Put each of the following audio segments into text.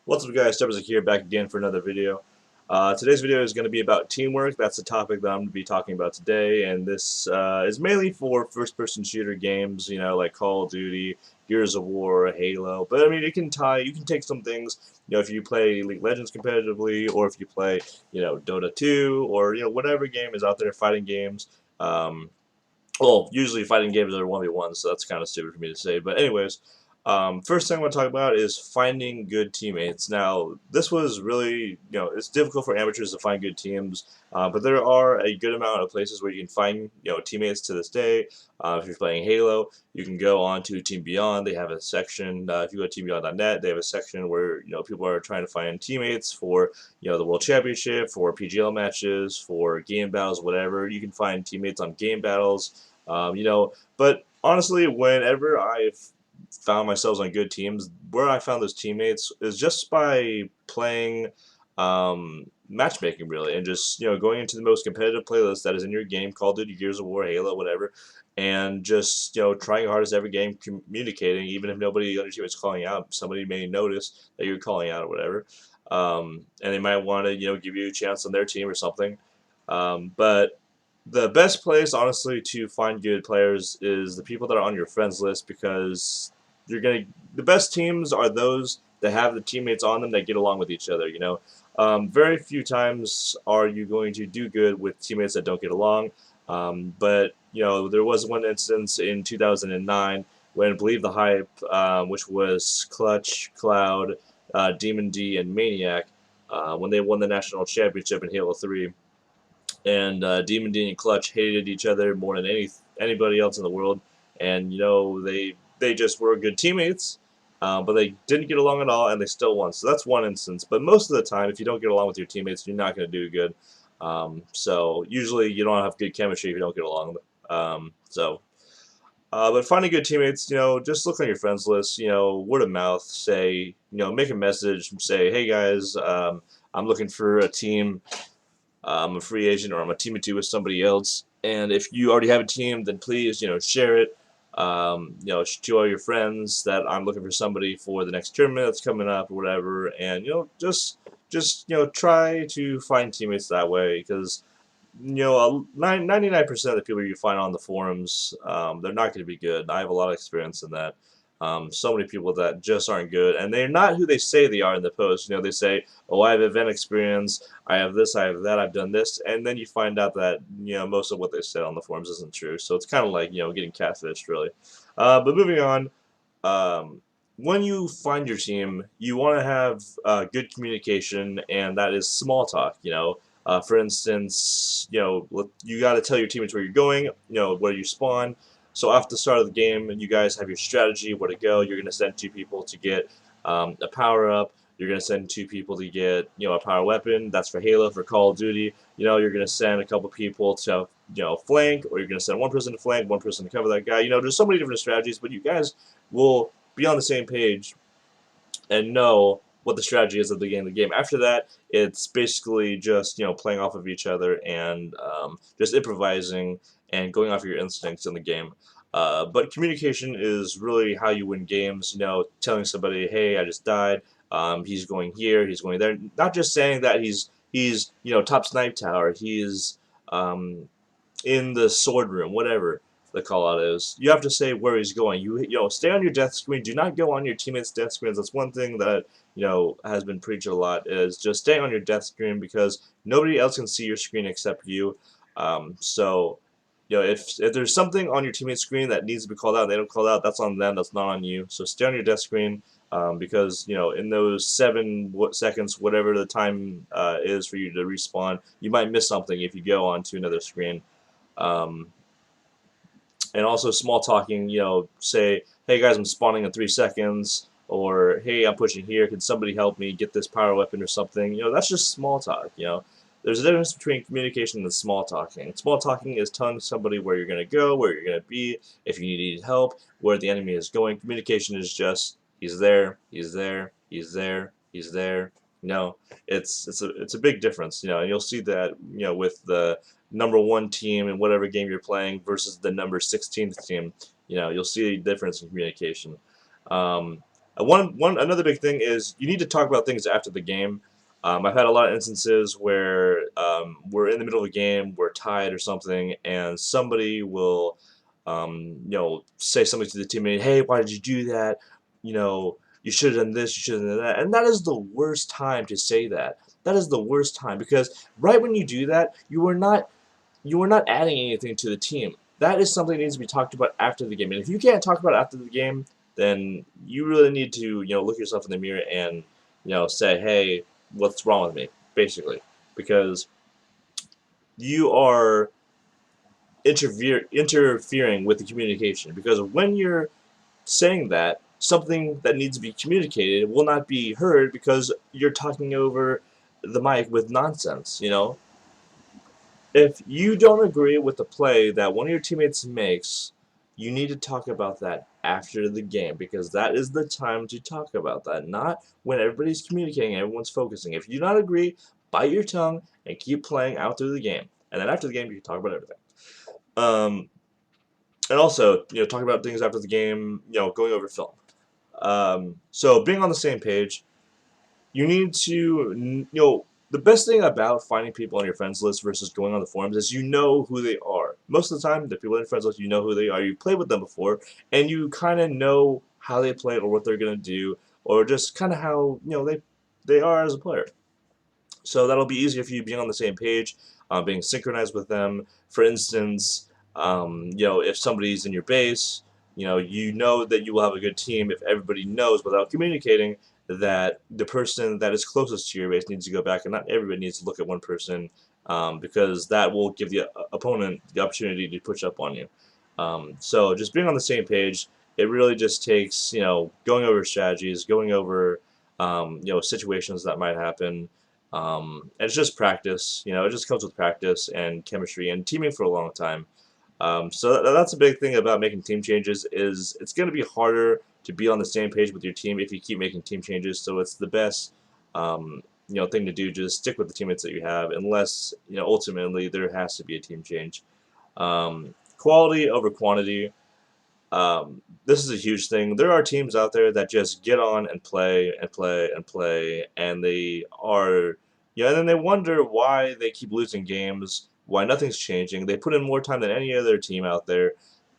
What's up guys, Steppers here back again for another video. Today's video is going to be about teamwork. That's the topic that I'm going to be talking about today, and this is mainly for first-person shooter games, like Call of Duty, Gears of War, Halo. But I mean, you can take some things, if you play League of Legends competitively, or if you play, Dota 2, or whatever game is out there, fighting games. Well, usually fighting games are 1v1, so that's kind of stupid for me to say. But anyways, first thing I want to talk about is finding good teammates. Now, this was really, it's difficult for amateurs to find good teams, but there are a good amount of places where you can find, teammates to this day. If you're playing Halo, you can go on to Team Beyond. They have a section. If you go to teambeyond.net, they have a section where people are trying to find teammates for the World Championship, for PGL matches, for game battles, whatever. You can find teammates on game battles. But honestly, whenever I've found myself on good teams, where I found those teammates is just by playing matchmaking, really, and just going into the most competitive playlist that is in your game, Call of Duty, Gears of War, Halo, whatever, and just trying your hardest every game, communicating, even if nobody on your team is calling out. Somebody may notice that you're calling out or whatever, and they might want to give you a chance on their team or something. But the best place, honestly, to find good players is the people that are on your friends list, because the best teams are those that have the teammates on them that get along with each other. Very few times are you going to do good with teammates that don't get along. But there was one instance in 2009 when Believe the Hype, which was Clutch, Cloud, Demon D, and Maniac, when they won the national championship in Halo 3. And Demon D and Clutch hated each other more than anybody else in the world, and they just were good teammates, but they didn't get along at all, and they still won. So that's one instance. But most of the time, if you don't get along with your teammates, you're not going to do good. So usually you don't have good chemistry if you don't get along. But finding good teammates, just look on your friends list. Word of mouth. Say, make a message. Say, hey guys, I'm looking for a team. I'm a free agent, or I'm a team of two with somebody else. And if you already have a team, then please, share it. To all your friends that I'm looking for somebody for the next tournament that's coming up or whatever. And just try to find teammates that way, because 99% of the people you find on the forums, they're not going to be good. I have a lot of experience in that. So many people that just aren't good, and they're not who they say they are in the post. They say, "Oh, I have event experience. I have this. I have that. I've done this," and then you find out that most of what they said on the forums isn't true. So it's kind of like getting catfished, really. But moving on. When you find your team, you want to have good communication, and that is small talk. For instance, you got to tell your teammates where you're going, where you spawn. So after the start of the game, you guys have your strategy, where to go. You're going to send two people to get a power up. You're going to send two people to get a power weapon. That's for Halo. For Call of Duty, you're going to send a couple people to flank, or you're going to send one person to flank, one person to cover that guy. There's so many different strategies, but you guys will be on the same page and know what the strategy is at the beginning of the game. After that, it's basically just playing off of each other, and just improvising and going off your instincts in the game. But communication is really how you win games. Telling somebody, "Hey, I just died. He's going here. He's going there." Not just saying that he's top snipe tower. He's in the sword room, whatever the call out is. You have to say where he's going. Stay on your death screen. Do not go on your teammates' death screens. That's one thing that has been preached a lot, is just stay on your death screen, because nobody else can see your screen except you. So if there's something on your teammate's screen that needs to be called out and they don't call out, that's on them. That's not on you. So stay on your death screen. Because in those 7 seconds, whatever the time is for you to respawn, you might miss something if you go on to another screen. Um, and also small talking, say, "Hey guys, I'm spawning in 3 seconds," or "Hey, I'm pushing here. Can somebody help me get this power weapon or something?" That's just small talk. There's a difference between communication and small talking. Small talking is telling somebody where you're going to go, where you're going to be, if you need help, where the enemy is going. Communication is just, he's there, he's there, he's there, he's there. It's a big difference. And you'll see that with the number 1 team in whatever game you're playing versus the number 16th team. You'll see a difference in communication. Um, Another big thing is you need to talk about things after the game. I've had a lot of instances where we're in the middle of a game, we're tied or something, and somebody will, say something to the teammate. Hey, why did you do that? You should have done this. You should have done that. And that is the worst time to say that. That is the worst time because right when you do that, you are not adding anything to the team. That is something that needs to be talked about after the game. And if you can't talk about it after the game, then you really need to, look yourself in the mirror and, say, hey, what's wrong with me, basically. Because you are interfering with the communication. Because when you're saying that, something that needs to be communicated will not be heard because you're talking over the mic with nonsense. If you don't agree with the play that one of your teammates makes, you need to talk about that after the game because that is the time to talk about that, not when everybody's communicating and everyone's focusing. If you do not agree, bite your tongue and keep playing out through the game. And then after the game, you can talk about everything. Um, and also, talk about things after the game, going over film. So being on the same page, you need to, the best thing about finding people on your friends list versus going on the forums is you know who they are. Most of the time, the people on your friends list, you know who they are. You played with them before, and you kind of know how they play or what they're gonna do, or just kind of how they are as a player. So that'll be easier for you being on the same page, being synchronized with them. For instance, if somebody's in your base, you know that you will have a good team if everybody knows without communicating that the person that is closest to your base needs to go back, and not everybody needs to look at one person because that will give the opponent the opportunity to push up on you. So just being on the same page, it really just takes going over strategies, going over situations that might happen. And it's just practice. It just comes with practice and chemistry and teaming for a long time. So that's a big thing about making team changes is it's going to be harder to be on the same page with your team if you keep making team changes. So it's the best thing to do. Just stick with the teammates that you have, unless ultimately there has to be a team change. Quality over quantity. This is a huge thing. There are teams out there that just get on and play and play and play, and they are, and then they wonder why they keep losing games, why nothing's changing. They put in more time than any other team out there,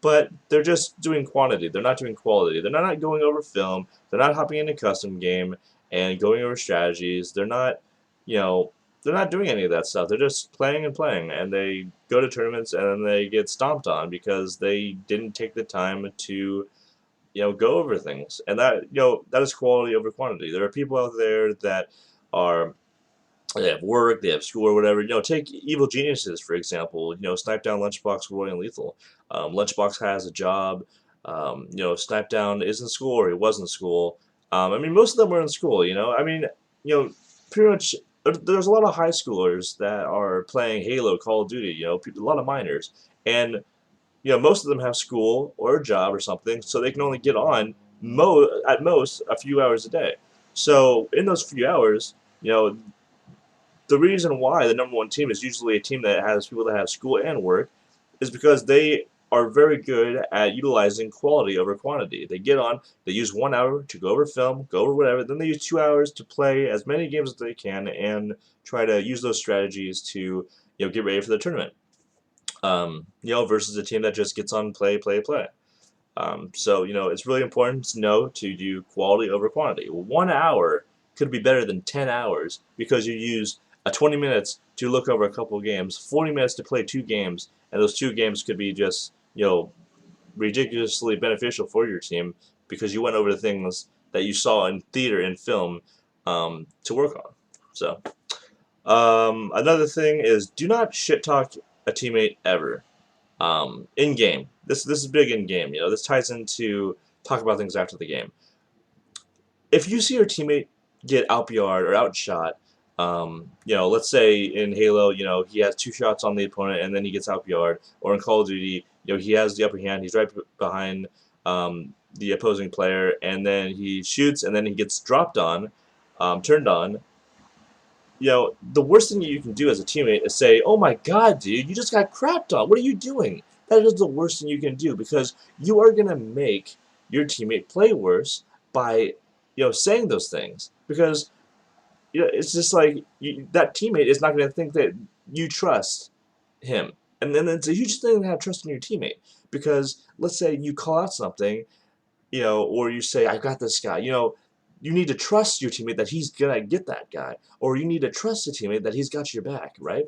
but they're just doing quantity. They're not doing quality. They're not going over film. They're not hopping into custom game and going over strategies. You know, they're not doing any of that stuff. They're just playing and playing, and they go to tournaments and then they get stomped on because they didn't take the time to go over things. And that is quality over quantity. There are people out there that are they have work, they have school or whatever. Take Evil Geniuses for example. Snipe Down, Lunchbox, Roy, and Lethal. Lunchbox has a job. Snipe Down is in school or he was in school. I mean, most of them were in school. I mean, pretty much. There's a lot of high schoolers that are playing Halo, Call of Duty. A lot of minors, and most of them have school or a job or something, so they can only get on at most a few hours a day. So in those few hours, the reason why the number one team is usually a team that has people that have school and work is because they are very good at utilizing quality over quantity. They get on, they use 1 hour to go over film, go over whatever, then they use 2 hours to play as many games as they can and try to use those strategies to get ready for the tournament. Versus a team that just gets on, play, play, play. So it's really important to know to do quality over quantity. 1 hour could be better than 10 hours because you use 20 minutes to look over a couple of games, 40 minutes to play 2 games, and those 2 games could be just ridiculously beneficial for your team because you went over the things that you saw in theater and film to work on. So another thing is do not shit talk a teammate ever. In game, this is big in game. This ties into talk about things after the game. If you see your teammate get out PR'd or outshot, let's say in Halo, he has 2 shots on the opponent and then he gets out PR'd, or in Call of Duty, he has the upper hand, he's right behind the opposing player, and then he shoots and then he gets dropped on, turned on. The worst thing you can do as a teammate is say, "Oh my God, dude, you just got crapped on. What are you doing?" That is the worst thing you can do because you are gonna make your teammate play worse by saying those things, because it's just like that teammate is not going to think that you trust him. And then it's a huge thing to have trust in your teammate, because let's say you call out something, or you say, "I got this guy." You need to trust your teammate that he's gonna get that guy, or you need to trust the teammate that he's got your back, right?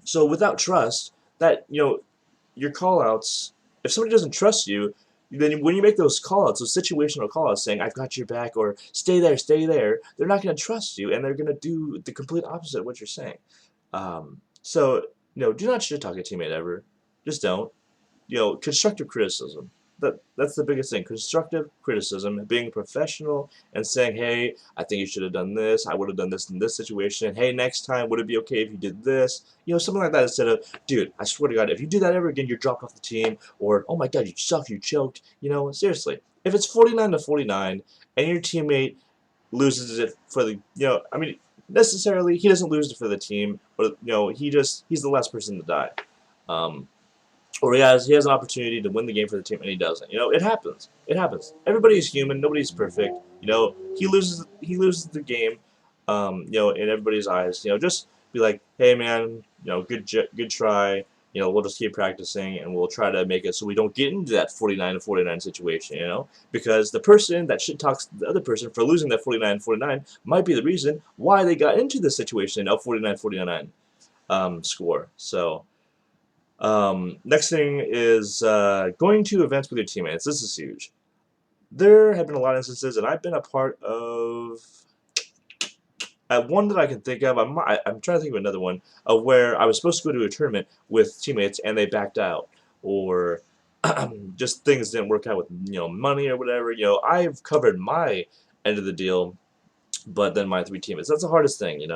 So without trust, that your call outs, if somebody doesn't trust you, then when you make those call outs, those situational call outs saying, "I've got your back," or stay there," they're not going to trust you, and they're going to do the complete opposite of what you're saying. So, do not shit talk a teammate ever. Just don't. Constructive criticism. That's the biggest thing. Constructive criticism, being professional and saying, "Hey, I think you should have done this. I would have done this in this situation. Hey, next time, would it be okay if you did this?" Something like that, instead of, "Dude, I swear to God, if you do that ever again, you're dropped off the team," or, "Oh my God, you suck, you choked." Seriously. If it's 49-49 and your teammate loses it for the, I mean, necessarily he doesn't lose it for the team, but he's the last person to die. Um, or he has an opportunity to win the game for the team and he doesn't. It happens. It happens. Everybody is human. Nobody's perfect. He loses the game. In everybody's eyes. Just be like, "Hey man, good try. We'll just keep practicing and we'll try to make it so we don't get into that 49-49 situation. Because the person that shit talks the other person for losing that 49-49 might be the reason why they got into the situation of 49-49 score. So. Next thing is going to events with your teammates. This is huge. There have been a lot of instances, and I've been a part of one that I can think of. I'm trying to think of another one of where I was supposed to go to a tournament with teammates and they backed out, or just things didn't work out with money or whatever. I've covered my end of the deal, but then my three teammates. That's the hardest thing.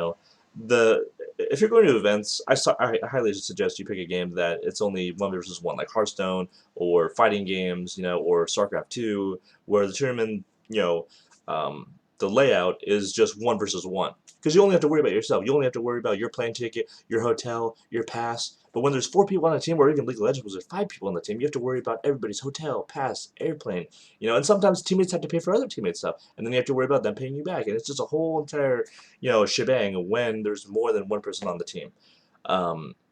The If you're going to events, I highly suggest you pick a game that it's only one versus one, like Hearthstone or fighting games, or StarCraft 2, where the tournament, the layout is just one versus one. Because you only have to worry about yourself. You only have to worry about your plane ticket, your hotel, your pass. But when there's 4 people on a team, or even League of Legends, when there's 5 people on the team, you have to worry about everybody's hotel, pass, airplane. And sometimes teammates have to pay for other teammates' stuff, and then you have to worry about them paying you back. And it's just a whole entire, shebang when there's more than one person on the team.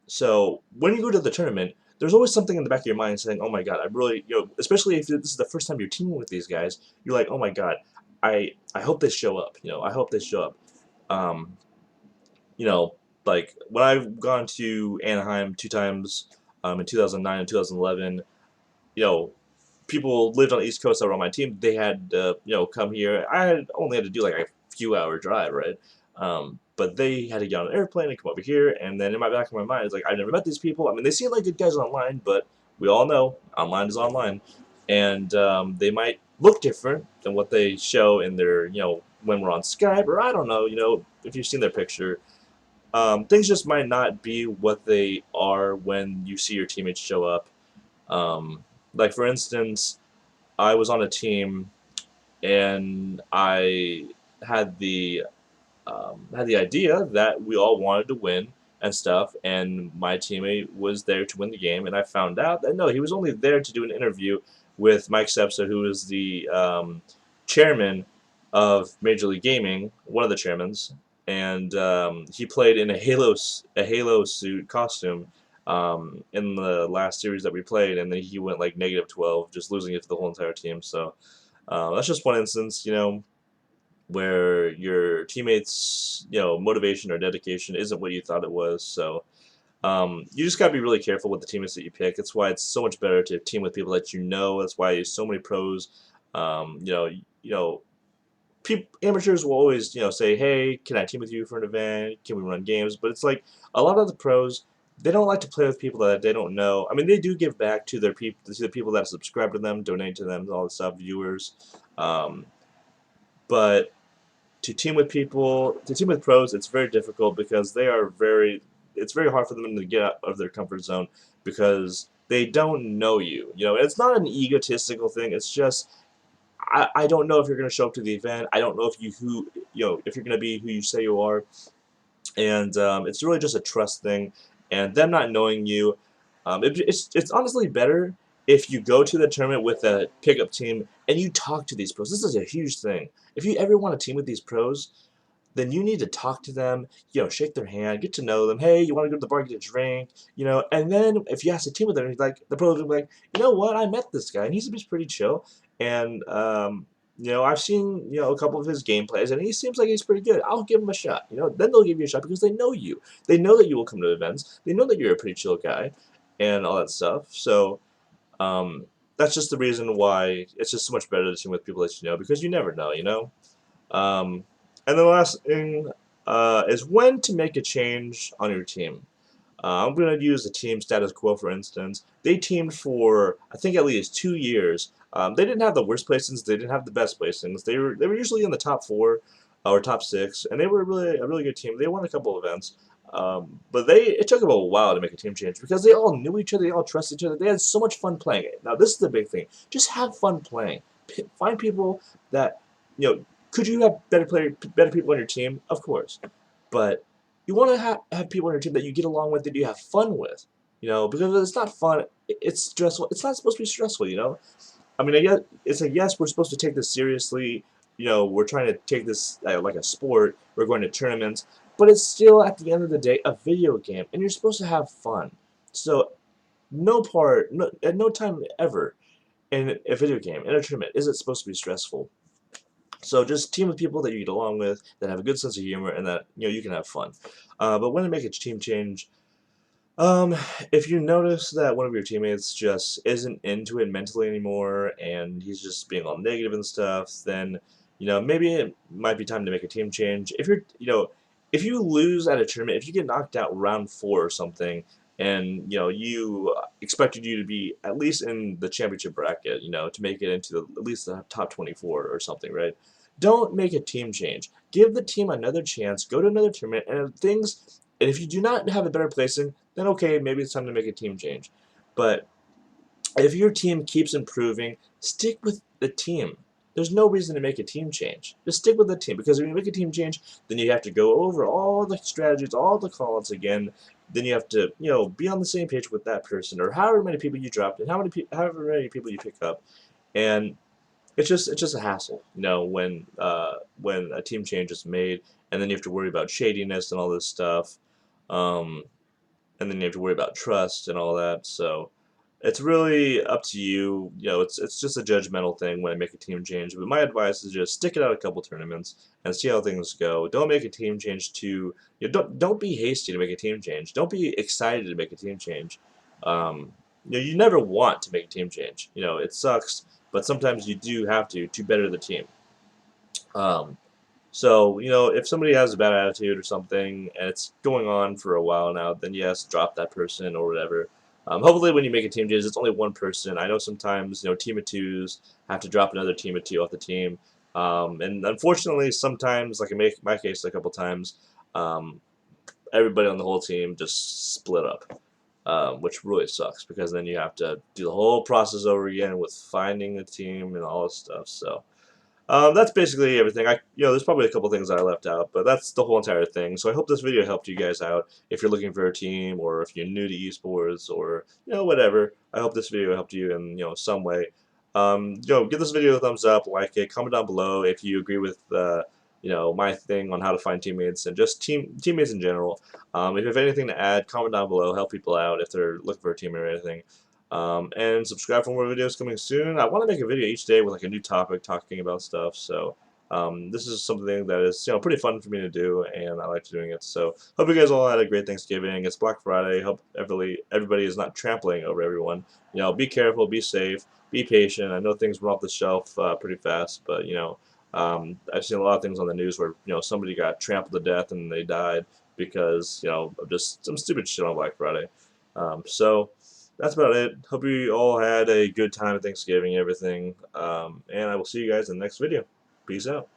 So when you go to the tournament, there's always something in the back of your mind saying, "Oh my God, I really," especially if this is the first time you're teaming with these guys, you're like, "Oh my God, I hope they show up." I hope they show up. Um, you know, like when I've gone to Anaheim 2 times, in 2009 and 2011, you know, people lived on the East Coast that were on my team. They had come here. I had only had to do like a few-hour drive, right? But they had to get on an airplane and come over here. And then in my back of my mind, it's like, I've never met these people. I mean, they seem like good guys online, but we all know online is online, and they might look different than what they show in their when we're on Skype, or I don't know, if you've seen their picture. Things just might not be what they are when you see your teammates show up. Like for instance, I was on a team and I had the had the idea that we all wanted to win and stuff, and my teammate was there to win the game, and I found out that no, he was only there to do an interview with Mike Sepsa, who is the chairman of Major League Gaming, one of the chairmans, and he played in a Halo suit costume in the last series that we played, and then he went like -12, just losing it to the whole entire team. So that's just one instance, where your teammates, motivation or dedication isn't what you thought it was. So you just gotta be really careful with the teammates that you pick. That's why it's so much better to team with people that you know. That's why so many pros, um, you know, you know, amateurs will always, say, "Hey, can I team with you for an event? Can we run games?" But it's like a lot of the pros, they don't like to play with people that they don't know. I mean, they do give back to their people, to the people that subscribe to them, donate to them, all the stuff, viewers. Um, but to team with pros, it's very difficult because it's very hard for them to get out of their comfort zone because they don't know you. It's not an egotistical thing. It's just I don't know if you're going to show up to the event. I don't know if you're going to be who you say you are, and it's really just a trust thing, and them not knowing you. It's honestly better if you go to the tournament with a pickup team and you talk to these pros, this is a huge thing. If you ever want to team with these pros, then you need to talk to them, shake their hand, get to know them. Hey, you want to go to the bar, get a drink, and then if you ask to team with them, like the pros will be like, you know what, I met this guy and he's pretty chill, and I've seen a couple of his gameplays and he seems like he's pretty good. I'll give him a shot. Then they'll give you a shot because they know you. They know that you will come to events. They know that you're a pretty chill guy, and all that stuff. So um, that's just the reason why it's just so much better to team with people that you know, because you never know. Um, and then the last thing is when to make a change on your team. I'm going to use the team status quo for instance. They teamed for I think at least 2 years. They didn't have the worst placings. They didn't have the best placings. They were usually in the top four or top six, and they were really a really good team. They won a couple of events. But it took them a while to make a team change because they all knew each other, they all trusted each other, they had so much fun playing it. Now this is the big thing: just have fun playing. Find people that you know. Could you have better people on your team? Of course, but you want to have people on your team that you get along with, that you have fun with. Because if it's not fun, it's stressful. It's not supposed to be stressful. I mean, I guess it's like, yes, we're supposed to take this seriously. We're trying to take this like a sport. We're going to tournaments, but it's still at the end of the day a video game, and you're supposed to have fun. So, at no time ever in a video game, in a tournament, is it supposed to be stressful. So just team with people that you get along with, that have a good sense of humor, and that you can have fun. But when to make a team change, um, if you notice that one of your teammates just isn't into it mentally anymore, and he's just being all negative and stuff, then maybe it might be time to make a team change. If you lose at a tournament, if you get knocked out round 4 or something, and you expected you to be at least in the championship bracket, to make it into at least the top 24 or something, right? Don't make a team change. Give the team another chance. Go to another tournament, and if you do not have a better placing, then okay, maybe it's time to make a team change. But if your team keeps improving, stick with the team. There's no reason to make a team change. Just stick with the team, because if you make a team change, then you have to go over all the strategies, all the calls again. Then you have to, be on the same page with that person, or however many people you dropped, and however many people you pick up, and it's just a hassle, when a team change is made, and then you have to worry about shadiness and all this stuff. Um, and then you have to worry about trust and all that. So it's really up to you. It's just a judgmental thing when I make a team change. But my advice is just stick it out a couple tournaments and see how things go. Don't make a team change don't be hasty to make a team change. Don't be excited to make a team change. Um, you never want to make a team change. It sucks, but sometimes you do have to better the team. Um, so, if somebody has a bad attitude or something and it's going on for a while now, then yes, drop that person or whatever. Hopefully when you make a team change, it's only one person. I know sometimes, team of twos have to drop another team of two off the team. And unfortunately, sometimes, like in my case a couple times, um, everybody on the whole team just split up, which really sucks, because then you have to do the whole process over again with finding a team and all this stuff. So. That's basically everything. There's probably a couple things that I left out, but that's the whole entire thing. So I hope this video helped you guys out. If you're looking for a team, or if you're new to esports, or whatever, I hope this video helped you in some way. Give this video a thumbs up, like it, comment down below if you agree with my thing on how to find teammates and just teammates in general. If you have anything to add, comment down below. Help people out if they're looking for a teammate or anything. And subscribe for more videos coming soon. I want to make a video each day with like a new topic, talking about stuff. So this is something that is pretty fun for me to do, and I like doing it. So hope you guys all had a great Thanksgiving. It's Black Friday. Hope everybody is not trampling over everyone. Be careful, be safe, be patient. I know things went off the shelf pretty fast, but I've seen a lot of things on the news where somebody got trampled to death and they died because of just some stupid shit on Black Friday. So that's about it. Hope you all had a good time at Thanksgiving and everything. And I will see you guys in the next video. Peace out.